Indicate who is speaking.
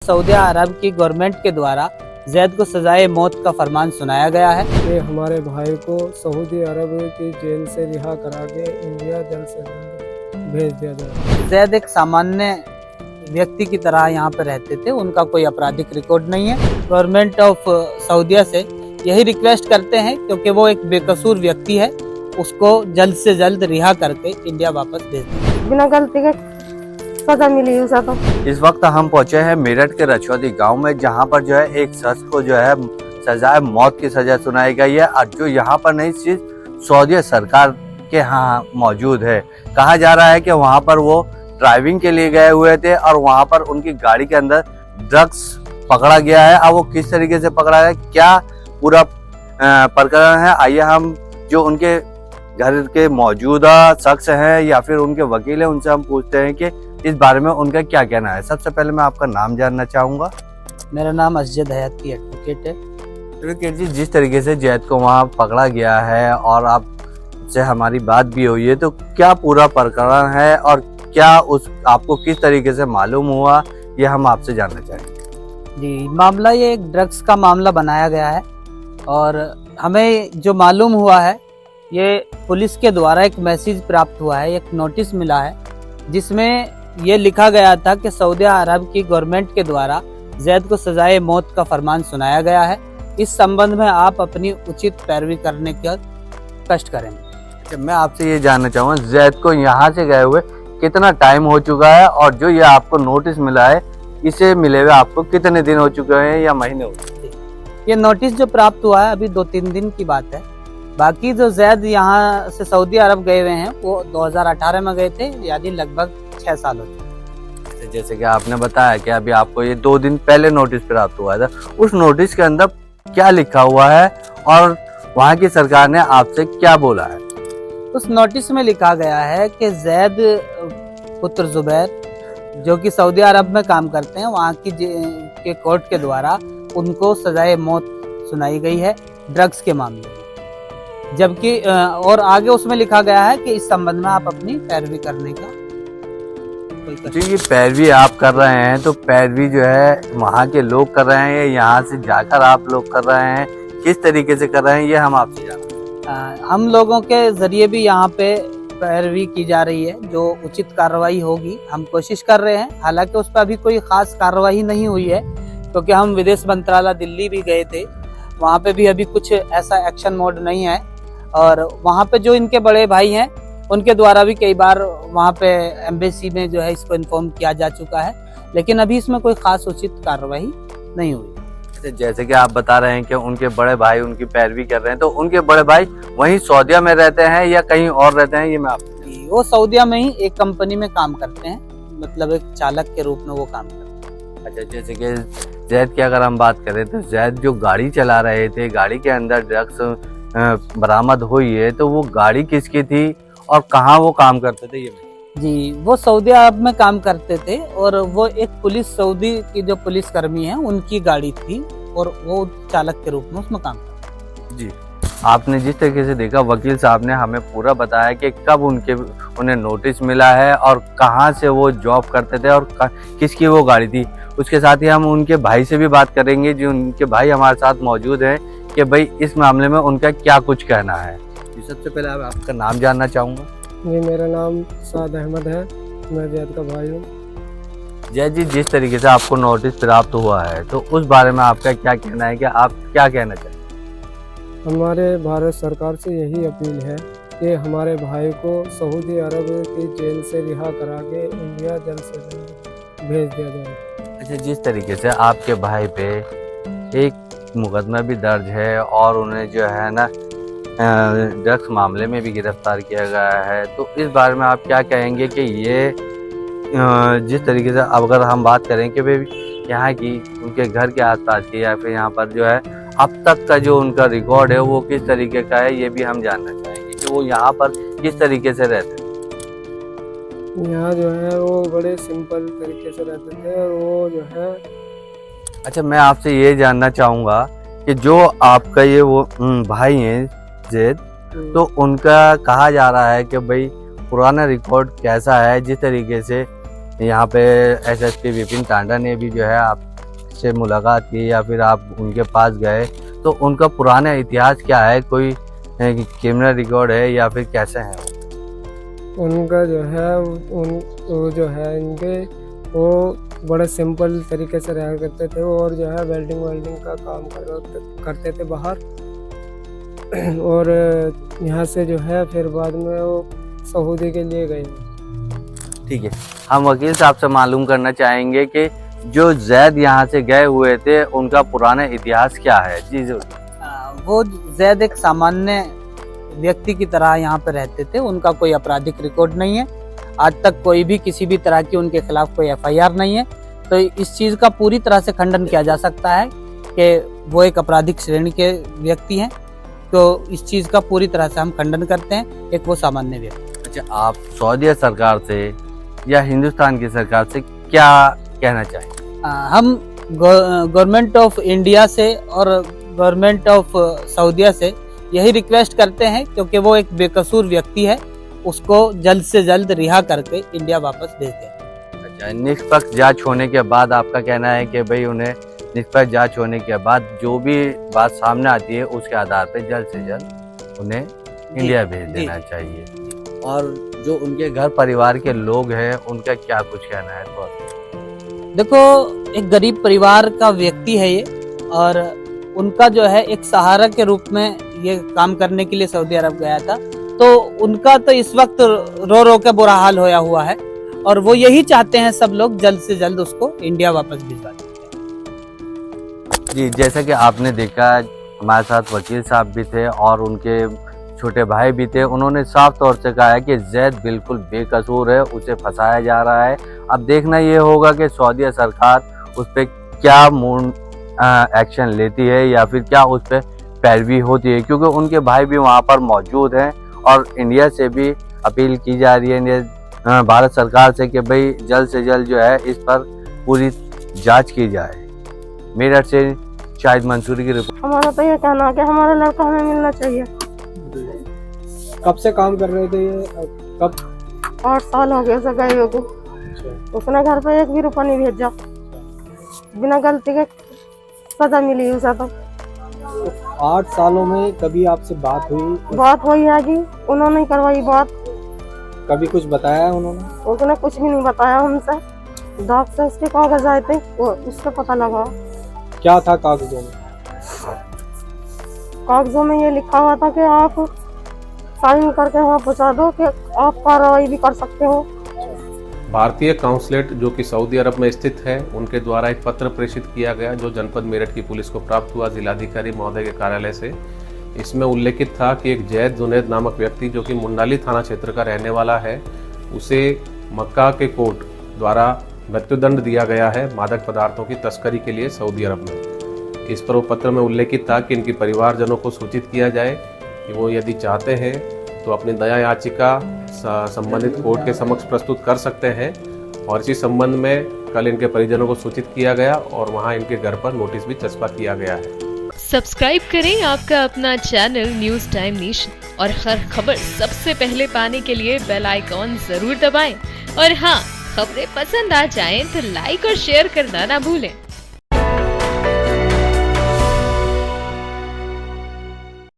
Speaker 1: Saudi अरब की government के द्वारा जैद को सजाए मौत का फरमान सुनाया गया है
Speaker 2: कि हमारे भाई को सऊदी अरब की जेल से रिहा करा के इंडिया जल्द से जल्द भेज दिया जाए।
Speaker 1: जैद एक सामान्य व्यक्ति की तरह यहाँ पर रहते थे, उनका कोई आपराधिक रिकॉर्ड नहीं है। गवर्नमेंट ऑफ सऊदीया से यही रिक्वेस्ट करते हैं क्योंकि वो एक बेकसूर व्यक्ति है, उसको जल्द से जल्द रिहा करके इंडिया वापस भेज दें।
Speaker 3: बिना गलती के सजा मिली उसे तो।
Speaker 4: इस वक्त हम पहुंचे हैं मेरठ के रछौदी गांव में, जहां पर जो है एक शख्स को जो है सजाए मौत की सजा सुनाई गई है और जो यहां पर नहीं सिर्फ सऊदी सरकार के यहाँ मौजूद है। कहा जा रहा है कि वहां पर वो ड्राइविंग के लिए गए हुए थे और वहां पर उनकी गाड़ी के अंदर ड्रग्स पकड़ा गया है। अब वो किस तरीके से पकड़ा गया, क्या पूरा प्रकरण है, आइए हम जो उनके घर के मौजूदा शख्स हैं या फिर उनके वकील हैं उनसे हम पूछते हैं कि इस बारे में उनका क्या कहना है। सबसे पहले मैं आपका नाम जानना चाहूंगा।
Speaker 1: मेरा नाम असजद हयाती एडवोकेट है।
Speaker 4: एडवोकेट जी, जिस तरीके से जैद को वहाँ पकड़ा गया है और आपसे हमारी बात भी हुई है, तो क्या पूरा प्रकरण है और क्या उस आपको किस तरीके से मालूम हुआ, ये हम आपसे जानना चाहेंगे।
Speaker 1: जी, मामला ये एक ड्रग्स का मामला बनाया गया है और हमें जो मालूम हुआ है, ये पुलिस के द्वारा एक मैसेज प्राप्त हुआ है, एक नोटिस मिला है जिसमें ये लिखा गया था कि सऊदी अरब की गवर्नमेंट के द्वारा जैद को सजाए मौत का फरमान सुनाया गया है। इस संबंध में आप अपनी उचित पैरवी करने का कष्ट करेंगे।
Speaker 4: मैं आपसे ये जानना चाहूँगा, जैद को यहाँ से गए हुए कितना टाइम हो चुका है और जो ये आपको नोटिस मिला है, इसे मिले हुए आपको कितने दिन हो चुके हैं या महीने हो चुके हैं?
Speaker 1: ये नोटिस जो प्राप्त हुआ है अभी 2-3 दिन की बात है। बाकी जो जैद यहाँ से सऊदी अरब गए हुए हैं वो 2018 में गए थे, यानी लगभग 6 साल हो चुके।
Speaker 4: जैसे कि आपने बताया कि अभी आपको ये 2 दिन पहले नोटिस प्राप्त हुआ था, उस नोटिस के अंदर क्या लिखा हुआ है और वहाँ की सरकार ने आपसे क्या बोला है?
Speaker 1: उस नोटिस में लिखा गया है कि जैद पुत्र जुबैर जो कि सऊदी अरब में काम करते हैं, वहाँ की के कोर्ट के द्वारा उनको सजाए मौत सुनाई गई है ड्रग्स के मामले में। जबकि और आगे उसमें लिखा गया है कि इस संबंध में आप अपनी पैरवी करने का
Speaker 4: जी, ये पैरवी आप कर रहे हैं, तो पैरवी जो है वहाँ के लोग कर रहे हैं, यहाँ से जाकर आप लोग कर रहे हैं, किस तरीके से कर रहे हैं, ये हम आपसे जानते।
Speaker 1: हम लोगों के जरिए भी यहाँ पे पैरवी की जा रही है, जो उचित कार्रवाई होगी हम कोशिश कर रहे हैं। हालांकि उस पर अभी कोई खास कार्रवाई नहीं हुई है क्योंकि हम विदेश मंत्रालय दिल्ली भी गए थे, वहाँ पे भी अभी कुछ ऐसा एक्शन मोड नहीं है। और वहाँ पे जो इनके बड़े भाई हैं उनके द्वारा भी कई बार वहाँ पे एम्बेसी में जो है इसको इन्फॉर्म किया जा चुका है, लेकिन अभी इसमें कोई खास उचित कार्रवाई नहीं हुई।
Speaker 4: जैसे कि आप बता रहे हैं कि उनके बड़े भाई उनकी पैरवी कर रहे हैं, तो उनके बड़े भाई वहीं सऊदीया में रहते हैं या कहीं और रहते हैं? ये मैं आपको,
Speaker 1: वो सऊदीया में ही एक कंपनी में काम करते हैं, मतलब एक चालक के रूप में वो काम करते हैं।
Speaker 4: अच्छा, जैसे कि जैद की अगर हम बात करें तो जैद जो गाड़ी चला रहे थे, गाड़ी के अंदर ड्रग्स बरामद हुई है, तो वो गाड़ी किसकी थी और कहाँ वो काम करते थे? ये
Speaker 1: जी, वो सऊदी अरब में काम करते थे और वो एक पुलिस सऊदी की जो पुलिस कर्मी है उनकी गाड़ी थी और वो चालक के रूप में उसमें काम करते।
Speaker 4: जी, आपने जिस तरीके से देखा, वकील साहब ने हमें पूरा बताया कि कब उन्हें नोटिस मिला है और कहाँ से वो जॉब करते थे और किसकी वो गाड़ी थी। उसके साथ ही हम उनके भाई से भी बात करेंगे, जो उनके भाई हमारे साथ मौजूद हैं, कि भाई इस मामले में उनका क्या कुछ कहना है। सबसे पहले आपका नाम जानना चाहूँगा।
Speaker 2: जी, मेरा नाम साद अहमद है, मैं जैद का भाई हूँ।
Speaker 4: जैद जी, जिस तरीके से आपको नोटिस प्राप्त हुआ है, तो उस बारे में आपका क्या कहना है, कि आप क्या कहना चाहते हैं?
Speaker 2: हमारे भारत सरकार से यही अपील है कि हमारे भाई को सऊदी अरब की जेल से रिहा करा के इंडिया जल्द से जल्द भेज दिया जाए।
Speaker 4: अच्छा, जिस तरीके से आपके भाई पे एक मुकदमा भी दर्ज है और उन्हें जो है ना ड्रग्स मामले में भी गिरफ्तार किया गया है, तो इस बारे में आप क्या कहेंगे कि ये जिस तरीके से अगर हम बात करें कि भाई यहाँ की उनके घर के आसपास की या फिर यहाँ पर जो है अब तक का जो उनका रिकॉर्ड है वो किस तरीके का है, ये भी हम जानना चाहेंगे कि वो यहाँ पर किस तरीके से रहते हैं।
Speaker 2: यहाँ जो है वो बड़े सिंपल तरीके से रहते थे और वो जो है।
Speaker 4: अच्छा, मैं आपसे ये जानना चाहूँगा कि जो आपका ये वो भाई हैं जैद, तो उनका कहा जा रहा है कि भाई पुराना रिकॉर्ड कैसा है, जिस तरीके से यहाँ पे एसएसपी विपिन टांडा ने भी जो है आप से मुलाकात की या फिर आप उनके पास गए तो उनका पुराना इतिहास क्या है, कोई क्रिमिनल रिकॉर्ड है या फिर कैसे है?
Speaker 2: उनका जो है वो जो है इनके वो बड़े सिंपल तरीके से रहा करते थे और जो है वेल्डिंग का काम करते थे बाहर। और यहाँ से जो है फिर बाद में वो सऊदी के लिए गए।
Speaker 4: ठीक है, हम वकील साहब से मालूम करना चाहेंगे कि जो जैद यहाँ से गए हुए थे उनका पुराना इतिहास क्या है। जी जरूर।
Speaker 1: वो जैद एक सामान्य व्यक्ति की तरह यहाँ पे रहते थे, उनका कोई आपराधिक रिकॉर्ड नहीं है, आज तक कोई भी किसी भी तरह की उनके खिलाफ कोई एफआईआर नहीं है। तो इस चीज का पूरी तरह से खंडन किया जा सकता है कि वो एक आपराधिक श्रेणी के व्यक्ति हैं। तो इस चीज का पूरी तरह से हम खंडन करते हैं, एक वो सामान्य व्यक्ति।
Speaker 4: अच्छा, आप सऊदी सरकार से या हिंदुस्तान की सरकार से क्या कहना चाहेंगे?
Speaker 1: हम गवर्नमेंट ऑफ इंडिया से और गवर्नमेंट ऑफ सऊदीया से यही रिक्वेस्ट करते हैं, क्योंकि वो एक बेकसूर व्यक्ति है, उसको जल्द से जल्द रिहा करके इंडिया वापस भेज दें।
Speaker 4: अच्छा, निष्पक्ष जांच होने के बाद आपका कहना है कि भाई उन्हें निष्पक्ष जांच होने के बाद जो भी बात सामने आती है उसके आधार पर जल्द से जल्द उन्हें इंडिया भेज देना चाहिए। और जो उनके घर परिवार के लोग हैं उनका क्या कुछ कहना है? तो
Speaker 1: देखो, एक गरीब परिवार का व्यक्ति है ये, और उनका जो है एक सहारा के रूप में ये काम करने के लिए सऊदी अरब गया था। तो उनका तो इस वक्त रो रो के बुरा हाल होया हुआ है, और वो यही चाहते हैं सब लोग जल्द से जल्द उसको इंडिया वापस भिजवा दें।
Speaker 4: जी, जैसा कि आपने देखा हमारे साथ वकील साहब भी थे और उनके छोटे भाई भी थे। उन्होंने साफ तौर से कहा है कि जैद बिल्कुल बेकसूर है, उसे फंसाया जा रहा है। अब देखना ये होगा कि सऊदी सरकार उस पर क्या एक्शन लेती है या फिर क्या उस पर पैरवी होती है, क्योंकि उनके भाई भी वहाँ पर मौजूद हैं। और इंडिया से भी अपील की जा रही है भारत सरकार से कि भाई जल्द से जल्द जो है इस पर पूरी जांच की जाए। मेरठ से शाहिद मंसूरी की रिपोर्ट।
Speaker 3: हमारा तो ये कहना है कि हमारा लड़का हमें मिलना चाहिए।
Speaker 2: कब से काम कर रहे थे ये? कब?
Speaker 3: 8 साल हो गए उसे गए हुए को। उसने घर पे 1 भी रुपया नहीं भेजा, बिना गलती के सजा मिली उसे। तो
Speaker 2: 8 सालों में कभी आपसे बात हुई?
Speaker 3: बात हुई है जी, उन्होंने ही करवाई बात।
Speaker 2: कभी कुछ बताया उन्होंने?
Speaker 3: उसने कुछ भी नहीं बताया हमसे। डाक से उसके कागज आए थे, वो उससे पता लगा।
Speaker 2: क्या था कागजों में?
Speaker 3: कागजों में ये लिखा हुआ था कि आप साइन करके वहाँ पहुँचा दो कि आप कार्रवाई भी कर सकते हो।
Speaker 5: भारतीय काउंसलेट जो कि सऊदी अरब में स्थित है, उनके द्वारा एक पत्र प्रेषित किया गया जो जनपद मेरठ की पुलिस को प्राप्त हुआ जिलाधिकारी महोदय के कार्यालय से। इसमें उल्लेखित था कि एक जैद जुनैद नामक व्यक्ति जो कि मुंडाली थाना क्षेत्र का रहने वाला है, उसे मक्का के कोर्ट द्वारा मृत्युदंड दिया गया है मादक पदार्थों की तस्करी के लिए सऊदी अरब में। इस पर वो पत्र में उल्लेखित था कि इनकी परिवारजनों को सूचित किया जाए कि वो यदि चाहते हैं तो अपनी दया याचिका संबंधित कोर्ट के समक्ष प्रस्तुत कर सकते हैं। और इसी संबंध में कल इनके परिजनों को सूचित किया गया और वहां इनके घर पर नोटिस भी चस्पा किया गया है।
Speaker 6: सब्सक्राइब करें आपका अपना चैनल न्यूज़ टाइम नेशन, और हर खबर सबसे पहले पाने के लिए बेल आइकॉन जरूर दबाएं। और हाँ, खबरें पसंद आ जाएं तो लाइक और शेयर करना ना भूलें।